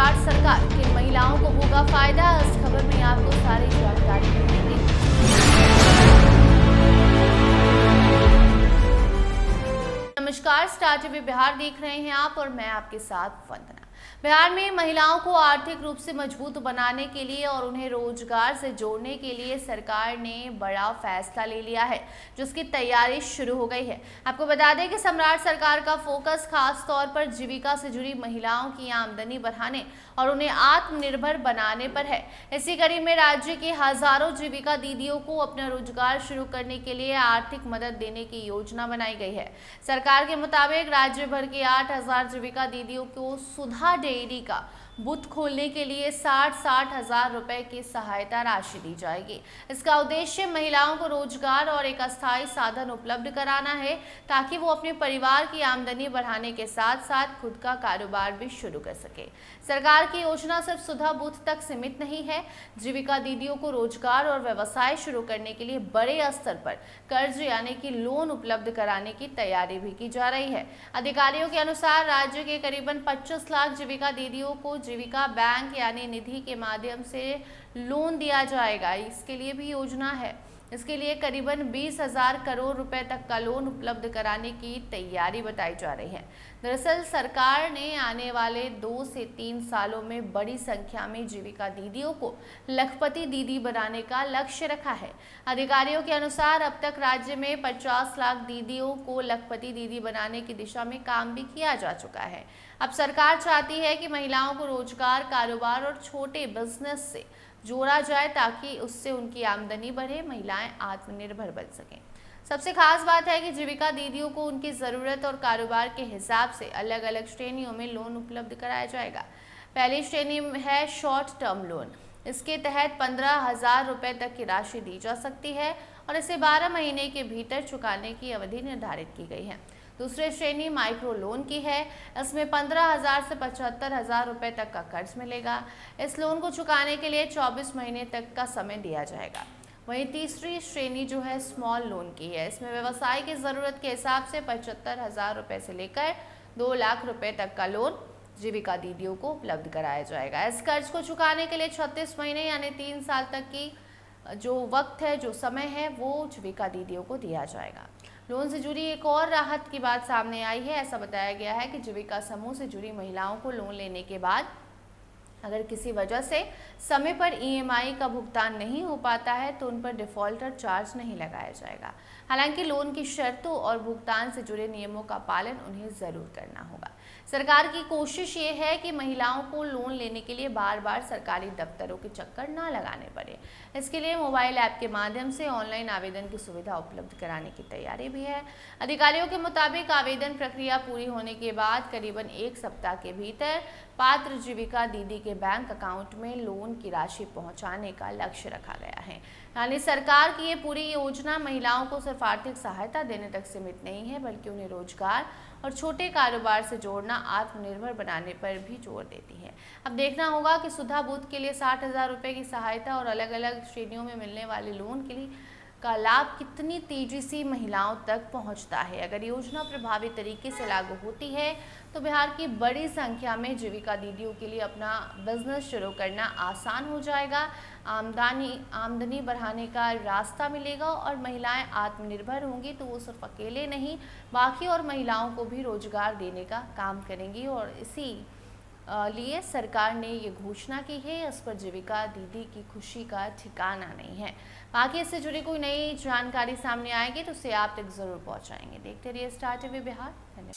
सम्राट सरकार, किन महिलाओं को होगा फायदा? इस खबर में आपको सारी जानकारी मिलेगी। नमस्कार, स्टार टीवी बिहार देख रहे हैं आप और मैं आपके साथ वंदना। बिहार में महिलाओं को आर्थिक रूप से मजबूत बनाने के लिए और उन्हें रोजगार से जोड़ने के लिए सरकार ने बड़ा फैसला ले लिया है, जिसकी तैयारी शुरू हो गई है। आपको बता दें कि सम्राट सरकार का फोकस खास तौर पर जीविका से जुड़ी महिलाओं की आमदनी बढ़ाने और उन्हें आत्मनिर्भर बनाने पर है। इसी कड़ी में राज्य की हजारों जीविका दीदियों को अपना रोजगार शुरू करने के लिए आर्थिक मदद देने की योजना बनाई गई है। सरकार के मुताबिक राज्य भर की 8,000 जीविका दीदियों को सुधा डेयरी का बूथ खोलने के लिए 60 हजार रुपए की सहायता राशि दी जाएगी। इसका उद्देश्य महिलाओं को रोजगार और एक अस्थायी साधन उपलब्ध कराना है, ताकि वो अपने परिवार की आमदनी बढ़ाने के साथ साथ खुद का कारोबार भी शुरू कर सके। सरकार की योजना सिर्फ सुधा बूथ तक सीमित नहीं है। जीविका दीदियों को रोजगार और व्यवसाय शुरू करने के लिए बड़े स्तर पर कर्ज यानी कि लोन उपलब्ध कराने की तैयारी भी की जा रही है। अधिकारियों के अनुसार राज्य के करीबन 25 लाख जीविका दीदियों को जीविका बैंक यानी निधि के माध्यम से लोन दिया जाएगा। इसके लिए भी योजना है। इसके लिए करीबन 20,000 करोड़ रुपए तक का लोन उपलब्ध कराने की तैयारी बताई जा रही है। दरअसल सरकार ने आने वाले 2 से 3 सालों में बड़ी संख्या में जीविका दीदियों को लखपति दीदी बनाने का लक्ष्य रखा है। अधिकारियों के अनुसार अब तक राज्य में 50 लाख दीदियों को लखपति दीदी बनाने की दिशा में काम भी किया जा चुका है। अब सरकार चाहती है कि महिलाओं को रोजगार, कारोबार और छोटे बिजनेस से जोड़ा जाए, ताकि उससे उनकी आमदनी बढ़े, महिलाएं आत्मनिर्भर बन सकें। सबसे खास बात है कि जीविका दीदियों को उनकी ज़रूरत और कारोबार के हिसाब से अलग अलग श्रेणियों में लोन उपलब्ध कराया जाएगा। पहली श्रेणी है शॉर्ट टर्म लोन। इसके तहत 15,000 रुपये तक की राशि दी जा सकती है और इसे 12 महीने के भीतर चुकाने की अवधि निर्धारित की गई है। दूसरी श्रेणी माइक्रो लोन की है। इसमें 15,000 से 75,000 रुपये तक का कर्ज मिलेगा। इस लोन को चुकाने के लिए 24 महीने तक का समय दिया जाएगा। वहीं तीसरी श्रेणी जो है स्मॉल लोन की है। इसमें व्यवसाय की ज़रूरत के हिसाब से 75,000 रुपये से लेकर 2 लाख रुपये तक का लोन जीविका दीदियों को उपलब्ध कराया जाएगा। इस कर्ज को चुकाने के लिए 36 महीने यानी 3 साल तक की जो वक्त है, जो समय है, वो जीविका दीदियों को दिया जाएगा। लोन से जुड़ी एक और राहत की बात सामने आई है। ऐसा बताया गया है कि जीविका समूह से जुड़ी महिलाओं को लोन लेने के बाद अगर किसी वजह से समय पर ईएमआई का भुगतान नहीं हो पाता है तो उन पर डिफॉल्टर चार्ज नहीं लगाया जाएगा। हालांकि लोन की शर्तों और भुगतान से जुड़े नियमों का पालन उन्हें ज़रूर करना होगा। सरकार की कोशिश ये है कि महिलाओं को लोन लेने के लिए बार बार सरकारी दफ्तरों के चक्कर ना लगाने पड़े। इसके लिए मोबाइल ऐप के माध्यम से ऑनलाइन आवेदन की सुविधा उपलब्ध कराने की तैयारी भी है। अधिकारियों के मुताबिक आवेदन प्रक्रिया पूरी होने के बाद करीबन 1 सप्ताह के भीतर पात्र जीविका दीदी के बैंक अकाउंट में लोन की राशि पहुंचाने का लक्ष्य रखा गया है। यानी सरकार की ये पूरी योजना महिलाओं को सिर्फ आर्थिक सहायता देने तक सीमित नहीं है, बल्कि उन्हें रोजगार और छोटे कारोबार से जोड़ना, आत्मनिर्भर बनाने पर भी जोर देती है। अब देखना होगा कि सुधा बूथ के लिए 60,000 रुपये की सहायता और अलग अलग श्रेणियों में मिलने वाले लोन के लिए का लाभ कितनी तेजी से महिलाओं तक पहुंचता है। अगर योजना प्रभावी तरीके से लागू होती है तो बिहार की बड़ी संख्या में जीविका दीदियों के लिए अपना बिजनेस शुरू करना आसान हो जाएगा। आमदनी बढ़ाने का रास्ता मिलेगा और महिलाएं आत्मनिर्भर होंगी तो वो सिर्फ अकेले नहीं, बाकी और महिलाओं को भी रोजगार देने का काम करेंगी। और इसी लिए सरकार ने ये घोषणा की है। इस पर जीविका दीदी की खुशी का ठिकाना नहीं है। बाकी इससे जुड़ी कोई नई जानकारी सामने आएगी तो उसे आप तक जरूर पहुंचाएंगे। देखते रहिए स्टार टीवी बिहार। धन्यवाद।